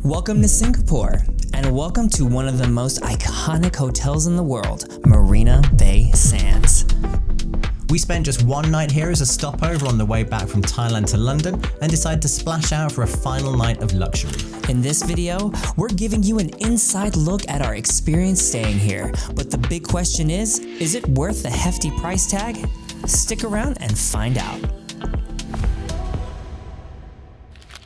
Welcome to Singapore, and welcome to one of the most iconic hotels in the world, Marina Bay Sands. We spent just one night here as a stopover on the way back from Thailand to London and decided to splash out for a final night of luxury. In this video, we're giving you an inside look at our experience staying here, but the big question is it worth the hefty price tag? Stick around and find out.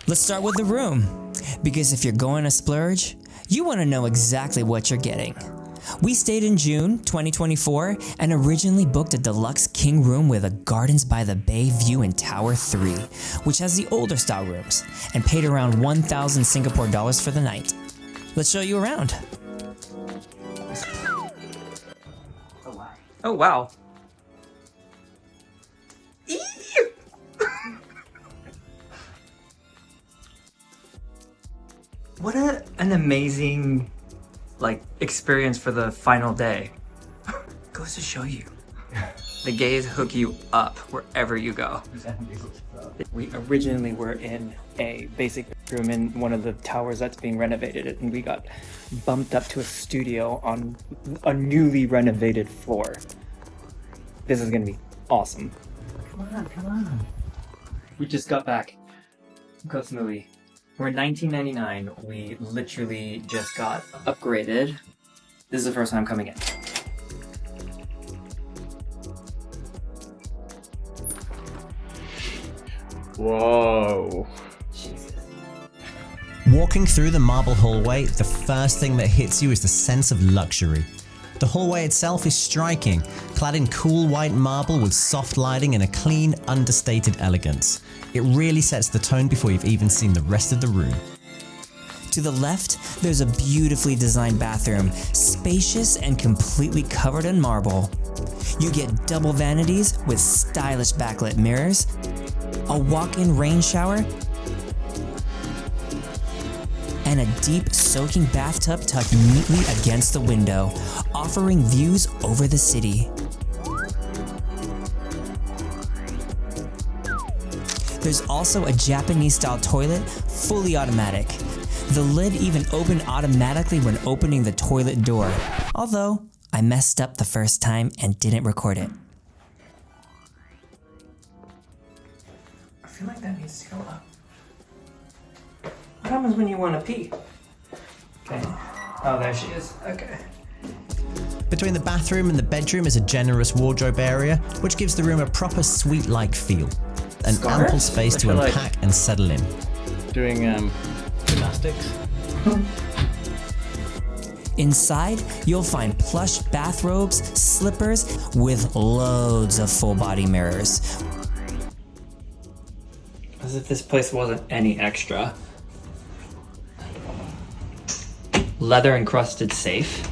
Let's start with the room. Because if you're going to splurge, you want to know exactly what you're getting. We stayed in June 2024 and originally booked a deluxe king room with a Gardens by the Bay view in Tower 3, which has the older style rooms, and paid around 1,000 Singapore dollars for the night. Let's show you around. Oh wow. What an amazing experience for the final day. Goes to show you. The gays hook you up wherever you go. We originally were in a basic room in one of the towers that's being renovated, and we got bumped up to a studio on a newly renovated floor. This is gonna be awesome. Come on. We just got back. Koh Samui. We're in 1999. We literally just got upgraded. This is the first time coming in. Whoa. Jesus. Walking through the marble hallway, the first thing that hits you is the sense of luxury. The hallway itself is striking, clad in cool white marble with soft lighting and a clean, understated elegance. It really sets the tone before you've even seen the rest of the room. To the left, there's a beautifully designed bathroom, spacious and completely covered in marble. You get double vanities with stylish backlit mirrors, a walk-in rain shower, and a deep soaking bathtub tucked neatly against the window, offering views over the city. There's also a Japanese-style toilet, fully automatic. The lid even opened automatically when opening the toilet door, although I messed up the first time and didn't record it. I feel like that needs to go up. What happens when you want to pee? Okay. Oh, there she is. Okay. Between the bathroom and the bedroom is a generous wardrobe area, which gives the room a proper suite-like feel. An ample space to unpack and settle in. Doing gymnastics. Inside, you'll find plush bathrobes, slippers, with loads of full-body mirrors. As if this place wasn't any extra. Leather-encrusted safe.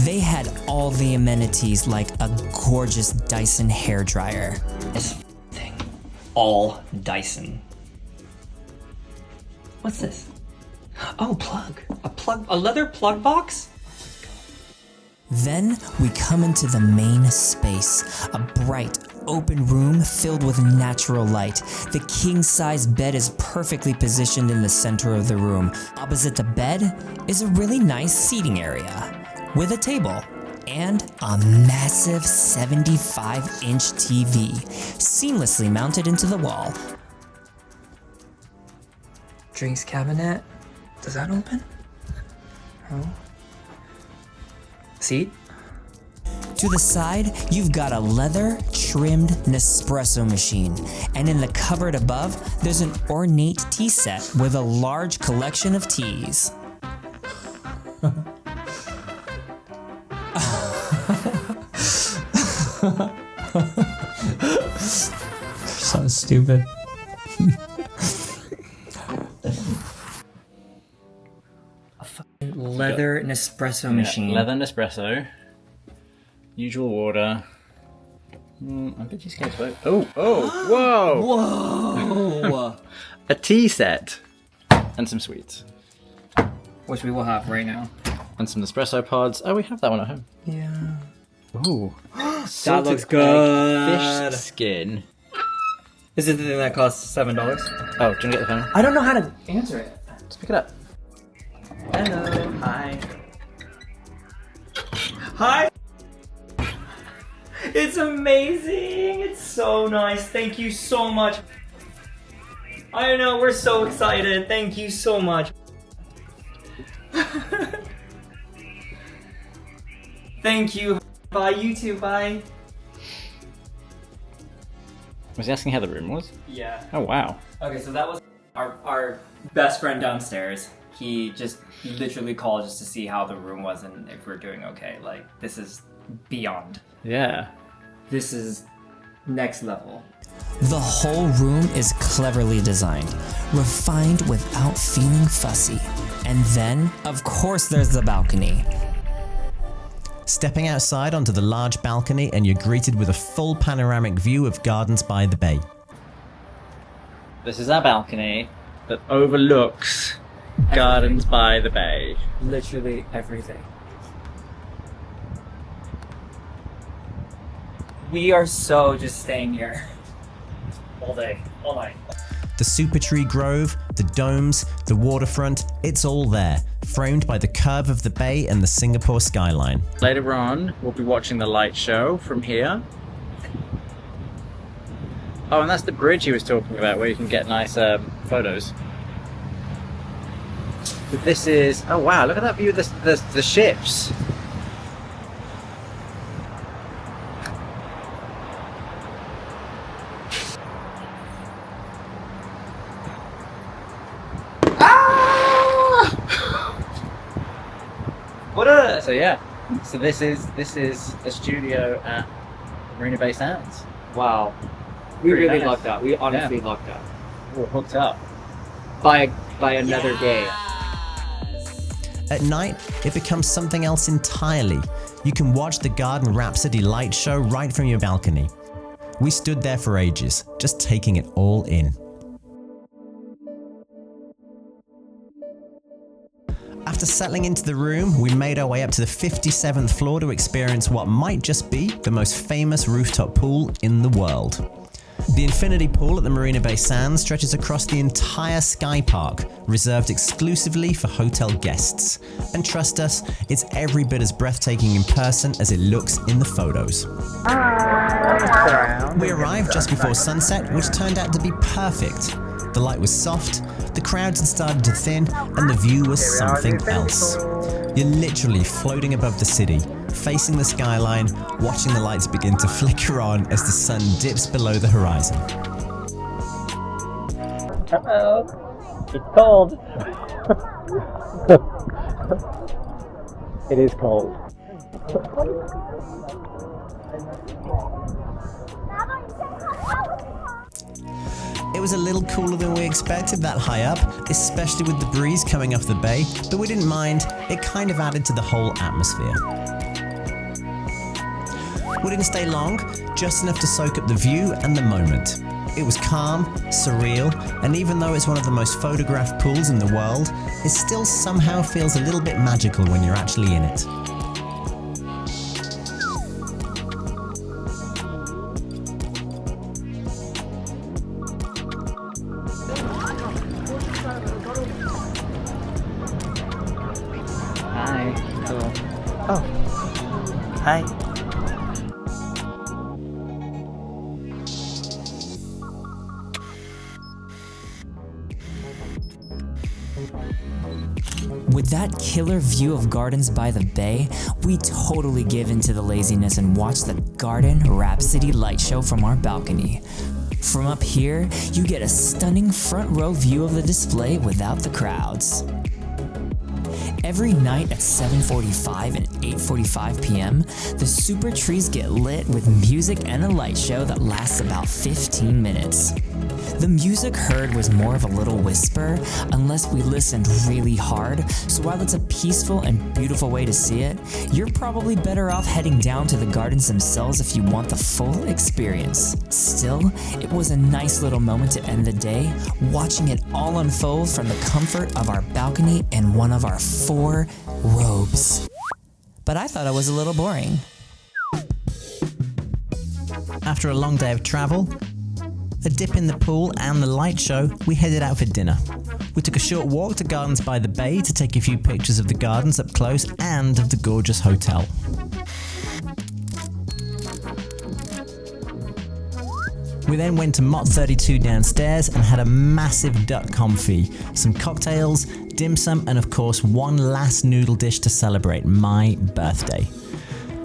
They had all the amenities like a gorgeous Dyson hairdryer. This thing, all Dyson. What's this? Oh, plug. A leather plug box? Then we come into the main space, a bright, open room filled with natural light. The king-size bed is perfectly positioned in the center of the room. Opposite the bed is a really nice seating area with a table and a massive 75-inch TV seamlessly mounted into the wall. Drinks cabinet. Does that open? Oh. Seat. To the side, you've got a leather-trimmed Nespresso machine, and in the cupboard above, there's an ornate tea set with a large collection of teas. So stupid. A fucking leather Nespresso machine. Leather Nespresso. Usual water. I bet she's going to vote. Whoa! Whoa! A tea set. And some sweets. Which we will have right now. And some Nespresso pods. Oh, we have that one at home. Yeah. Ooh. That looks good. Fish skin. Is it the thing that costs $7? Oh, do you want to get the phone? I don't know how to answer it. Just pick it up. Hello, hi. Hi! It's amazing! It's so nice. Thank you so much. I know, we're so excited. Thank you so much. Thank you. Bye, you too. Bye. Was he asking how the room was? Yeah. Oh, wow. Okay, so that was our best friend downstairs. He literally called just to see how the room was and if we're doing okay. Like, this is beyond. Yeah. This is next level. The whole room is cleverly designed, refined without feeling fussy. And then, of course, there's the balcony. Stepping outside onto the large balcony and you're greeted with a full panoramic view of Gardens by the Bay. This is our balcony that overlooks Gardens by the Bay. Literally everything. We are so just staying here all day, all night. The Super Tree Grove, the domes, the waterfront, it's all there, framed by the curve of the bay and the Singapore skyline. Later on, we'll be watching the light show from here. Oh, and that's the bridge he was talking about where you can get nice photos. But this is... Oh wow, look at that view of the ships. So yeah, so this is a studio at Marina Bay Sands. Wow. We Pretty really nice. lucked out. We honestly lucked out. We're hooked up. By another day. At night, it becomes something else entirely. You can watch the Garden Rhapsody light show right from your balcony. We stood there for ages, just taking it all in. After settling into the room, we made our way up to the 57th floor to experience what might just be the most famous rooftop pool in the world. The infinity pool at the Marina Bay Sands stretches across the entire Sky Park, reserved exclusively for hotel guests. And trust us, it's every bit as breathtaking in person as it looks in the photos. We arrived just before sunset, which turned out to be perfect. The light was soft, the crowds had started to thin, and the view was something else. You're literally floating above the city, facing the skyline, watching the lights begin to flicker on as the sun dips below the horizon. Hello. It's cold. It is cold. It was a little cooler than we expected that high up, especially with the breeze coming off the bay, but we didn't mind. It kind of added to the whole atmosphere. We didn't stay long, just enough to soak up the view and the moment. It was calm, surreal, and even though it's one of the most photographed pools in the world, it still somehow feels a little bit magical when you're actually in it. Hi. Hello. Oh. Hi. With that killer view of Gardens by the Bay, we totally give into the laziness and watch the Garden Rhapsody light show from our balcony. From up here, you get a stunning front row view of the display without the crowds. Every night at 7:45 and 8:45 p.m., the super trees get lit with music and a light show that lasts about 15 minutes. The music heard was more of a little whisper, unless we listened really hard, so while it's a peaceful and beautiful way to see it, you're probably better off heading down to the gardens themselves if you want the full experience. Still, it was a nice little moment to end the day, watching it all unfold from the comfort of our balcony and one of our 4 robes. But I thought it was a little boring. After a long day of travel, a dip in the pool and the light show, we headed out for dinner. We took a short walk to Gardens by the Bay to take a few pictures of the gardens up close and of the gorgeous hotel. We then went to Mott 32 downstairs and had a massive duck confit, some cocktails, dim sum, and of course one last noodle dish to celebrate my birthday.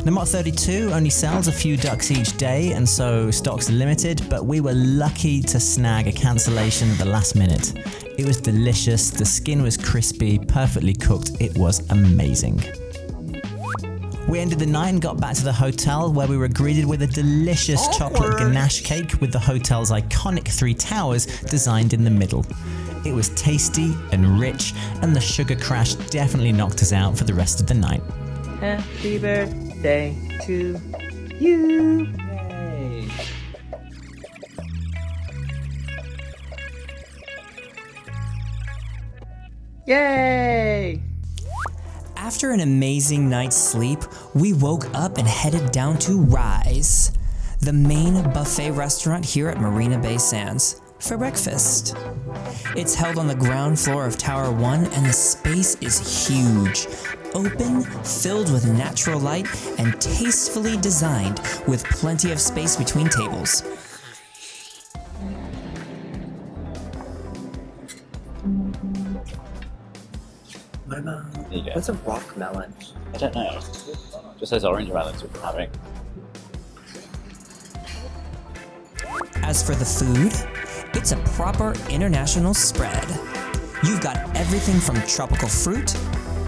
The Mott 32 only sells a few ducks each day, and so stock's limited, but we were lucky to snag a cancellation at the last minute. It was delicious, the skin was crispy, perfectly cooked, it was amazing. We ended the night and got back to the hotel, where we were greeted with a delicious chocolate ganache cake with the hotel's iconic 3 towers designed in the middle. It was tasty and rich, and the sugar crash definitely knocked us out for the rest of the night. Happy birthday to you. Yay! Yay! After an amazing night's sleep, we woke up and headed down to Rise, the main buffet restaurant here at Marina Bay Sands, for breakfast. It's held on the ground floor of Tower 1 and the space is huge, open, filled with natural light, and tastefully designed with plenty of space between tables. What about, There you go. what's a rock melon? I don't know. Just says orange melons we've been having. As for the food, it's a proper international spread. You've got everything from tropical fruit,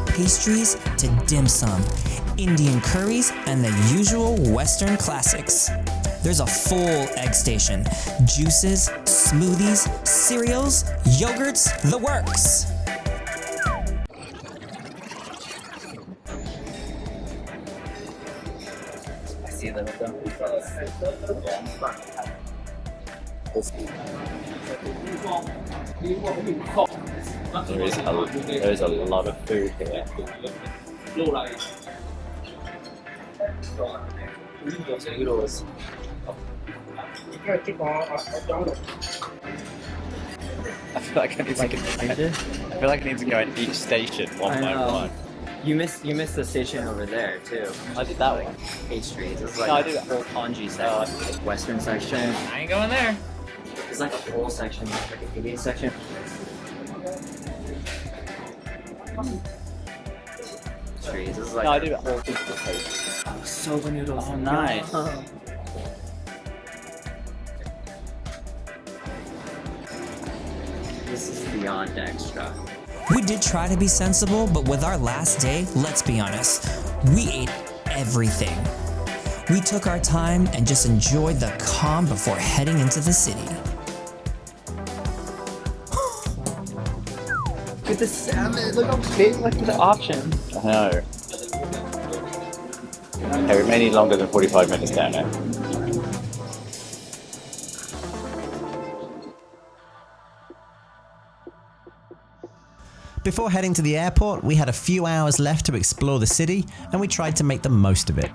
pastries to dim sum, Indian curries, and the usual Western classics. There's a full egg station, juices, smoothies, cereals, yogurts, the works. I see them. There is a lot of food here. I feel like I need to go at each station one by one. You missed the station over there too. I did that one. H Street. It's like No, I a did that. whole kanji section, Western section. I ain't going there. It's like a whole section, like an Indian section. Trees. This is like No, I a do that. whole thing. Soba noodles. Oh, nice. This is beyond extra. We did try to be sensible, but with our last day, let's be honest, we ate everything. We took our time and just enjoyed the calm before heading into the city. Look at the salmon. Look how big. Look at the option. I know. Okay, we may need longer than 45 minutes down there. Before heading to the airport, we had a few hours left to explore the city, and we tried to make the most of it.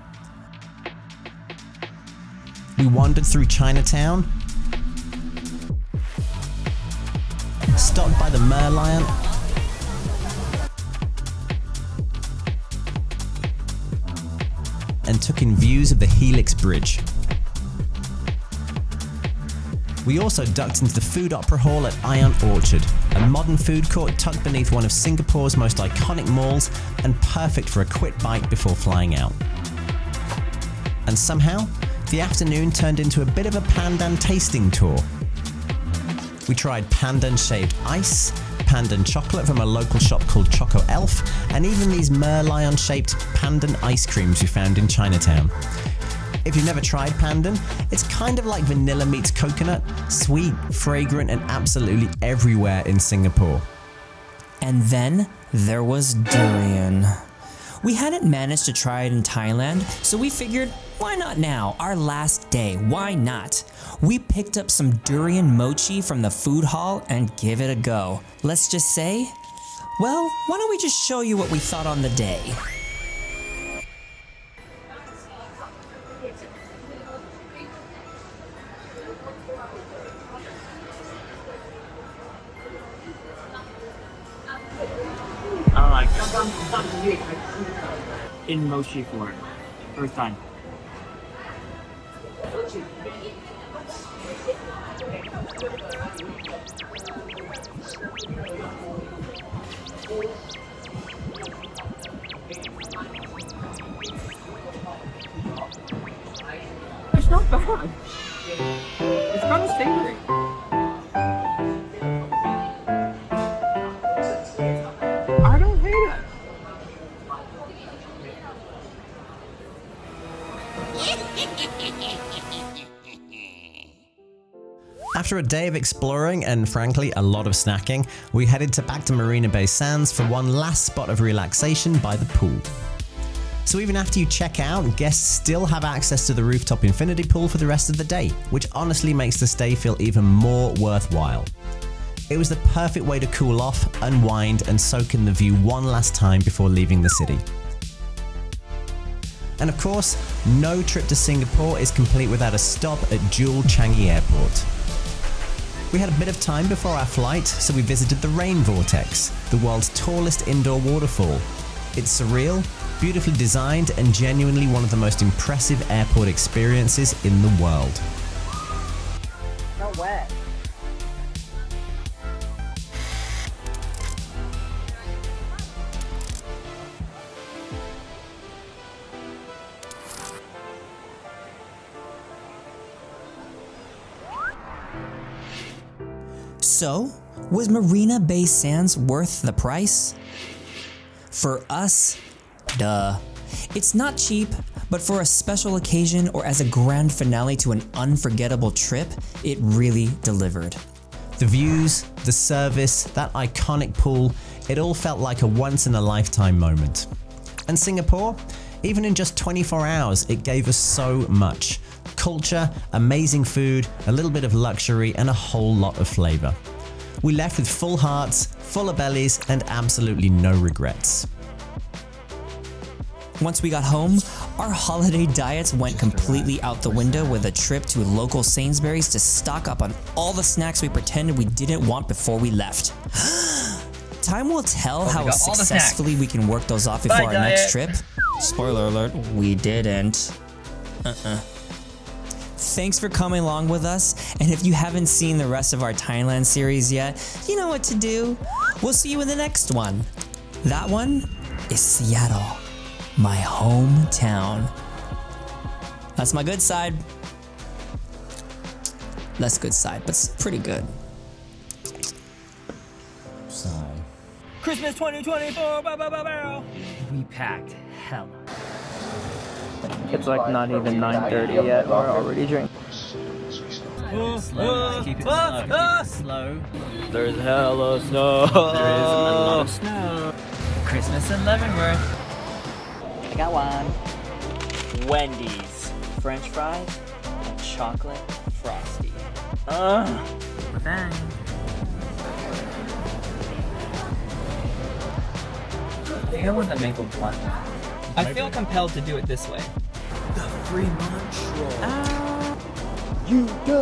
We wandered through Chinatown, stopped by the Merlion, and took in views of the Helix Bridge. We also ducked into the Food Opera Hall at Ion Orchard, a modern food court tucked beneath one of Singapore's most iconic malls and perfect for a quick bite before flying out. And somehow, the afternoon turned into a bit of a pandan tasting tour. We tried pandan shaved ice, pandan chocolate from a local shop called Choco Elf, and even these Merlion shaped pandan ice creams we found in Chinatown. If you've never tried pandan, it's kind of like vanilla meets coconut, sweet, fragrant, and absolutely everywhere in Singapore. And then there was durian. We hadn't managed to try it in Thailand, so we figured, why not now? Our last day, why not? We picked up some durian mochi from the food hall and give it a go. Let's just say, well, why don't we just show you what we thought on the day? I like it. In mochi form. First time. It's not bad. It's kind of savory. I don't hate it. After a day of exploring and frankly a lot of snacking, we headed back to Marina Bay Sands for one last spot of relaxation by the pool. So even after you check out, guests still have access to the rooftop infinity pool for the rest of the day, which honestly makes the stay feel even more worthwhile. It was the perfect way to cool off, unwind, and soak in the view one last time before leaving the city. And of course, no trip to Singapore is complete without a stop at Changi Airport. We had a bit of time before our flight, so we visited the Rain Vortex, the world's tallest indoor waterfall. It's surreal, beautifully designed, and genuinely one of the most impressive airport experiences in the world. Not wet. So, was Marina Bay Sands worth the price? For us, duh. It's not cheap, but for a special occasion or as a grand finale to an unforgettable trip, it really delivered. The views, the service, that iconic pool, it all felt like a once-in-a-lifetime moment. And Singapore? Even in just 24 hours, it gave us so much. Culture, amazing food, a little bit of luxury, and a whole lot of flavor. We left with full hearts, fuller bellies, and absolutely no regrets. Once we got home, our holiday diets went completely out the window with a trip to local Sainsbury's to stock up on all the snacks we pretended we didn't want before we left. Time will tell how successfully we can work those off before our next trip. Spoiler alert, we didn't. Thanks for coming along with us, and if you haven't seen the rest of our Thailand series yet, you know what to do. We'll see you in the next one. That one is Seattle, my hometown. That's my good side. Less good side, but it's pretty good. Christmas 2024. We packed hell. It's like not even 9:30 yet. We're already drinking. Slow. Keep it slow. Keep it slow. There's hella snow. There is a lot of snow. Christmas in Leavenworth. I got one. Wendy's French fries and chocolate frosty. Bang. I want the maple one. I feel compelled to do it this way. The free mantra. You go.